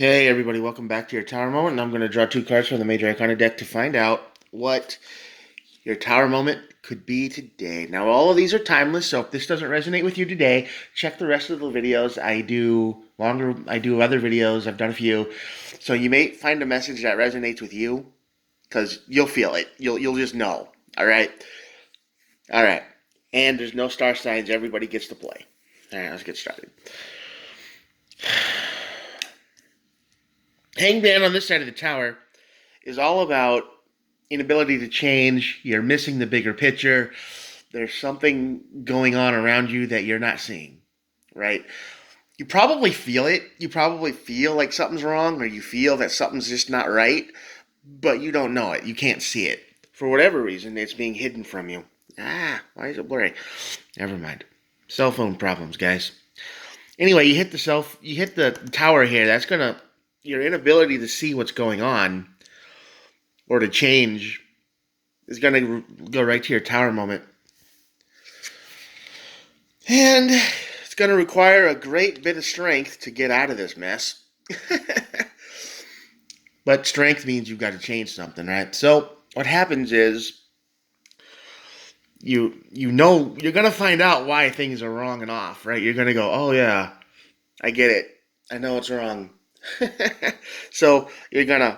Hey everybody, welcome back to your Tower Moment, and I'm going to draw two cards from the Major Arcana deck to find out what your Tower Moment could be today. Now, all of these are timeless, so if this doesn't resonate with you today, check the rest of the videos. I do other videos, I've done a few, so you may find a message that resonates with you, because you'll feel it. You'll just know, alright? Alright, and there's no star signs, everybody gets to play. Alright, let's get started. Hangman on this side of the tower is all about inability to change. You're missing the bigger picture. There's something going on around you that you're not seeing, right? You probably feel it. You probably feel like something's wrong, or you feel that something's just not right, but you don't know it. You can't see it. For whatever reason, it's being hidden from you. Why is it blurry? Never mind. Cell phone problems, guys. Anyway, you hit the tower here. That's gonna your inability to see what's going on or to change is going to go right to your Tower Moment. And it's going to require a great bit of strength to get out of this mess. But strength means you've got to change something, right? So what happens is you know you're going to find out why things are wrong and off, right? You're going to go, oh yeah, I get it. I know it's wrong. So you're gonna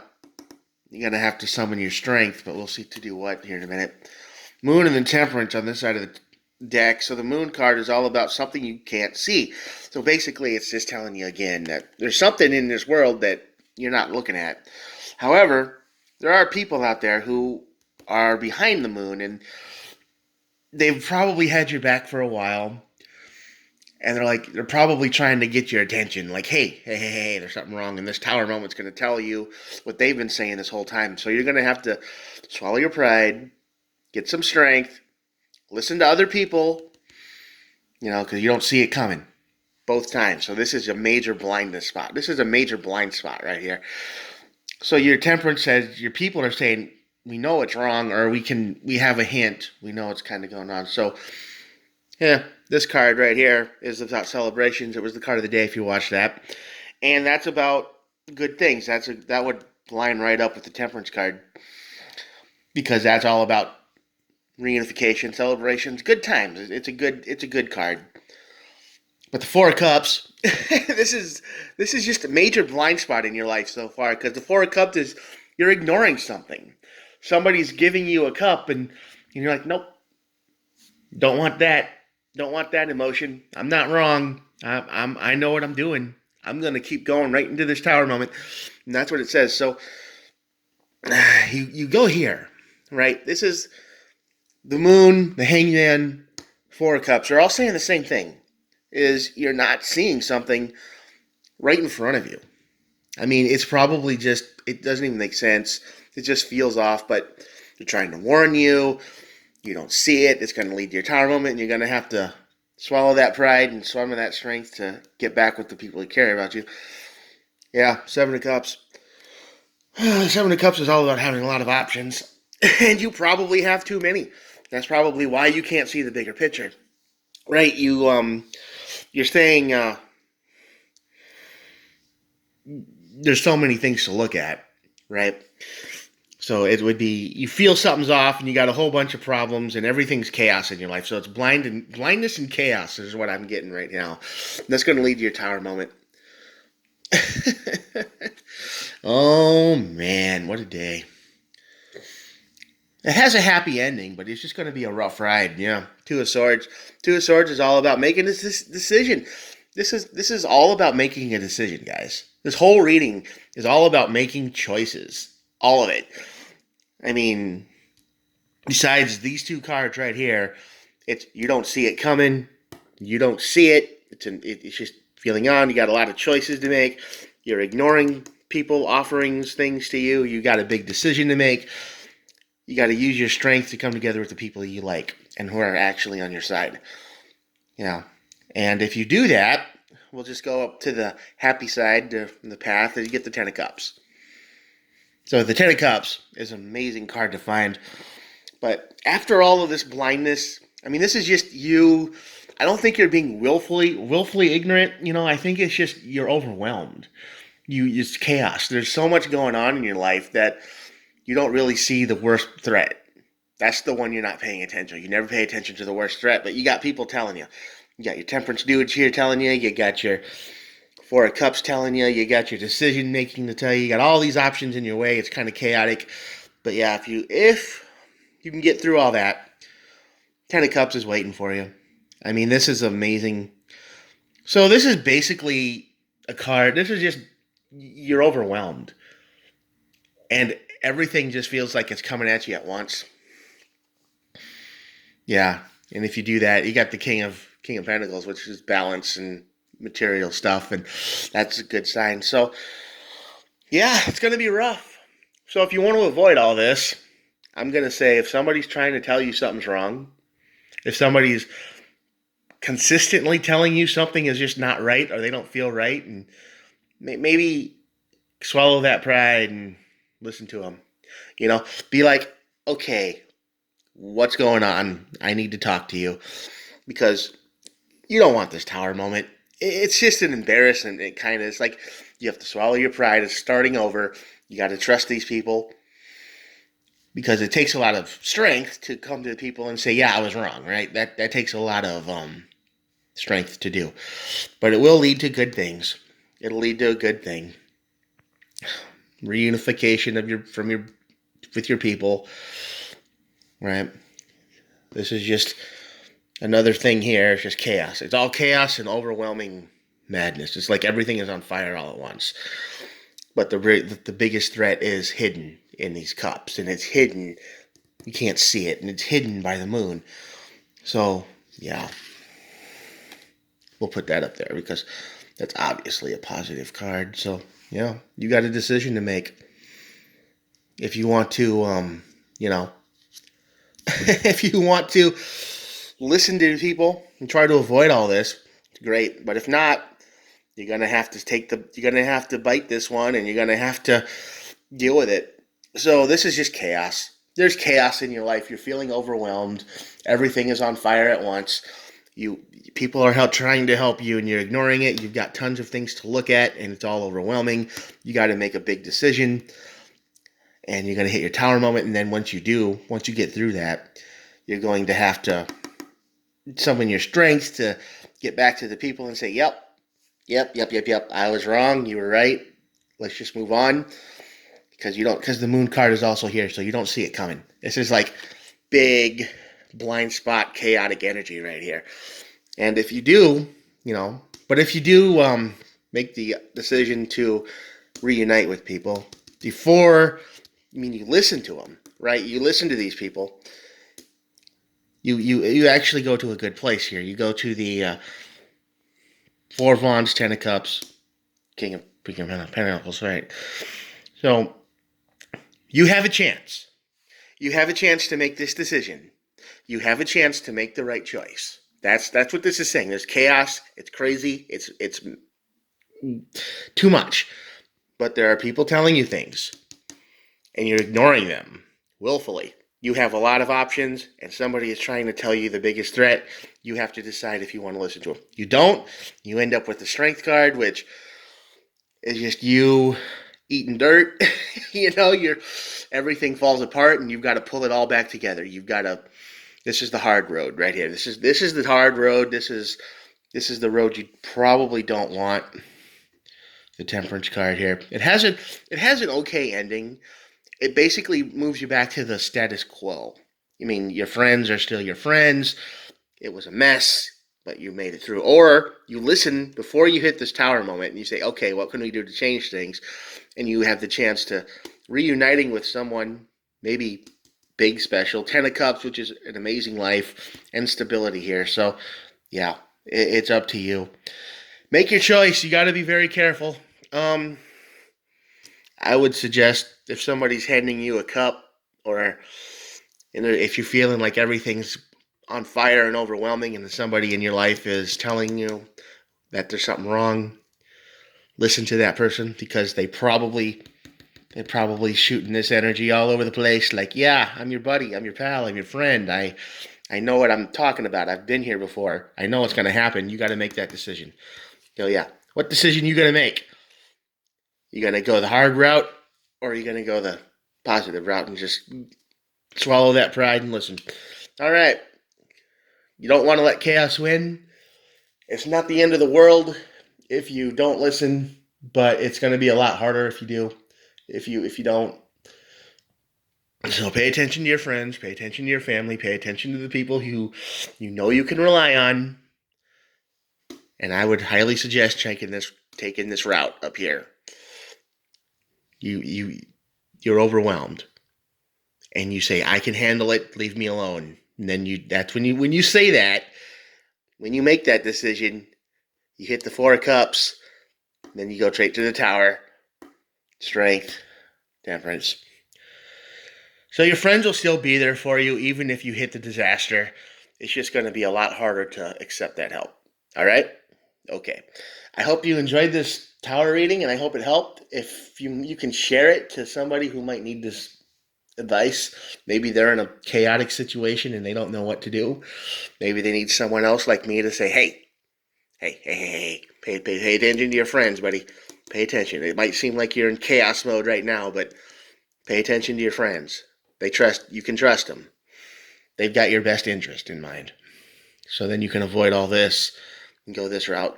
have to summon your strength, but we'll see to do what here in a minute. Moon and the Temperance on this side of the deck. So the Moon card is all about something you can't see. So basically, it's just telling you again that there's something in this world that you're not looking at. However, there are people out there who are behind the Moon, and they've probably had your back for a while. And they're probably trying to get your attention. Like, hey, there's something wrong. And this Tower Moment's going to tell you what they've been saying this whole time. So you're going to have to swallow your pride, get some strength, listen to other people, because you don't see it coming both times. So this is a major blindness spot. This is a major blind spot right here. So your Temperance says, your people are saying, we know it's wrong, or we have a hint. We know it's kind of going on. So, yeah. This card right here is about celebrations. It was the card of the day if you watched that. And that's about good things. That would line right up with the Temperance card. Because that's all about reunification, celebrations, good times. It's a good card. But the Four of Cups, this is just a major blind spot in your life so far. Because the Four of Cups is you're ignoring something. Somebody's giving you a cup and you're like, nope, don't want that. Don't want that emotion. I'm not wrong. I know what I'm doing. I'm going to keep going right into this Tower Moment. And that's what it says. So you go here, right? This is the Moon, the Hangman, Four of Cups. They're all saying the same thing. Is you're not seeing something right in front of you. I mean, it's probably just, it doesn't even make sense. It just feels off, but they're trying to warn you. You don't see it. It's going to lead to your Tower Moment, and you're going to have to swallow that pride and summon that strength to get back with the people who care about you. Yeah, Seven of Cups. Seven of Cups is all about having a lot of options, and you probably have too many. That's probably why you can't see the bigger picture, right? You're saying there's so many things to look at, right? So it would be, you feel something's off and you got a whole bunch of problems and everything's chaos in your life. So it's blindness and chaos is what I'm getting right now. And that's going to lead to your Tower Moment. Oh man, what a day. It has a happy ending, but it's just going to be a rough ride. Yeah, Two of Swords. Two of Swords is all about making this decision. This is all about making a decision, guys. This whole reading is all about making choices. All of it. I mean, besides these two cards right here, you don't see it coming. You don't see it. It's just feeling on. You got a lot of choices to make. You're ignoring people offering things to you. You got a big decision to make. You got to use your strength to come together with the people you like and who are actually on your side. Yeah. And if you do that, we'll just go up to the happy side, the path, and you get the Ten of Cups. So the Ten of Cups is an amazing card to find. But after all of this blindness, I mean, this is just you. I don't think you're being willfully ignorant. I think it's just you're overwhelmed. it's chaos. There's so much going on in your life that you don't really see the worst threat. That's the one you're not paying attention to. You never pay attention to the worst threat, but you got people telling you. You got your temperance dudes here telling you. You got your Four of Cups telling you. You got your decision making to tell you. You got all these options in your way. It's kind of chaotic. But yeah, if you can get through all that, Ten of Cups is waiting for you. I mean, this is amazing. So this is basically a card. This is just, you're overwhelmed. And everything just feels like it's coming at you at once. Yeah. And if you do that, you got the King of Pentacles, which is balance and material stuff, and that's a good sign. So yeah, it's gonna be rough. So if you want to avoid all this, I'm gonna say if somebody's trying to tell you something's wrong, if somebody's consistently telling you something is just not right or they don't feel right, and maybe swallow that pride and listen to them. Be like, okay, what's going on? I need to talk to you, because you don't want this tower moment. It's just an embarrassment. It kind of, it's like you have to swallow your pride. It's starting over. You got to trust these people, because it takes a lot of strength to come to people and say, yeah, I was wrong, right? That takes a lot of strength to do. But it will lead to good things. It'll lead to a good thing. Reunification with your people, right? This is just another thing here. It's just chaos. It's all chaos and overwhelming madness. It's like everything is on fire all at once. But the biggest threat is hidden in these cups, and it's hidden. You can't see it, and it's hidden by the moon. So yeah, we'll put that up there because that's obviously a positive card. So yeah, you got a decision to make. If you want to, if you want to listen to people and try to avoid all this, great. But if not, you're gonna have to bite this one, and you're gonna have to deal with it. So this is just chaos. There's chaos in your life. You're feeling overwhelmed. Everything is on fire at once. People are trying to help you, and you're ignoring it. You've got tons of things to look at, and it's all overwhelming. You got to make a big decision, and you're going to hit your tower moment. And then once you get through that, you're going to have to summon your strength to get back to the people and say, yep, I was wrong. You were right. Let's just move on. Because the moon card is also here, so you don't see it coming. This is like big blind spot chaotic energy right here. And if you do, make the decision to reunite with people you listen to them, right? You listen to these people. You actually go to a good place here. You go to the Four of Wands, Ten of Cups, King of Pentacles, right? So you have a chance. You have a chance to make this decision. You have a chance to make the right choice. That's what this is saying. There's chaos. It's crazy. It's too much. But there are people telling you things, and you're ignoring them willfully. You have a lot of options, and somebody is trying to tell you the biggest threat. You have to decide if you want to listen to them. You don't, you end up with the Strength card, which is just you eating dirt. Everything falls apart, and you've got to pull it all back together. This is the hard road right here. This is the hard road. This is the road you probably don't want. The Temperance card here. It has an okay ending. It basically moves you back to the status quo. I mean, your friends are still your friends. It was a mess, but you made it through. Or you listen before you hit this tower moment, and you say, okay, what can we do to change things? And you have the chance to reuniting with someone, maybe big, special. Ten of Cups, which is an amazing life, and stability here. So, yeah, it's up to you. Make your choice. You got to be very careful. I would suggest if somebody's handing you a cup, or if you're feeling like everything's on fire and overwhelming, and somebody in your life is telling you that there's something wrong, listen to that person, because they're probably shooting this energy all over the place. Like, yeah, I'm your buddy, I'm your pal, I'm your friend. I know what I'm talking about. I've been here before. I know what's going to happen. You got to make that decision. Yeah. What decision you going to make? You gonna go the hard route, or are you gonna go the positive route and just swallow that pride and listen? All right. You don't want to let chaos win. It's not the end of the world if you don't listen, but it's going to be a lot harder if you do. If you don't. So pay attention to your friends, pay attention to your family, pay attention to the people who you know you can rely on. And I would highly suggest taking this route up here. You're overwhelmed. And you say, I can handle it, leave me alone. And then that's when you say that, when you make that decision, you hit the 4 of Cups, then you go straight to the Tower. Strength, temperance. So your friends will still be there for you even if you hit the disaster. It's just going to be a lot harder to accept that help. All right? Okay. I hope you enjoyed this Tower reading, and I hope it helped. If you can share it to somebody who might need this advice. Maybe they're in a chaotic situation and they don't know what to do. Maybe they need someone else like me to say, hey, pay attention to your friends, buddy. Pay attention. It might seem like you're in chaos mode right now, but pay attention to your friends. You can trust them. They've got your best interest in mind. So then you can avoid all this and go this route.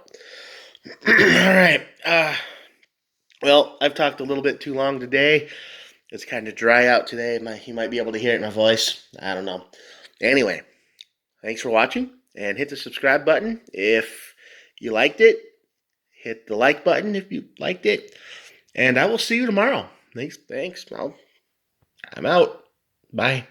All right. Well, I've talked a little bit too long today. It's kind of dry out today. You might be able to hear it in my voice. I don't know. Anyway, thanks for watching, and hit the subscribe button if you liked it. Hit the like button if you liked it. And I will see you tomorrow. Thanks. I'm out. Bye.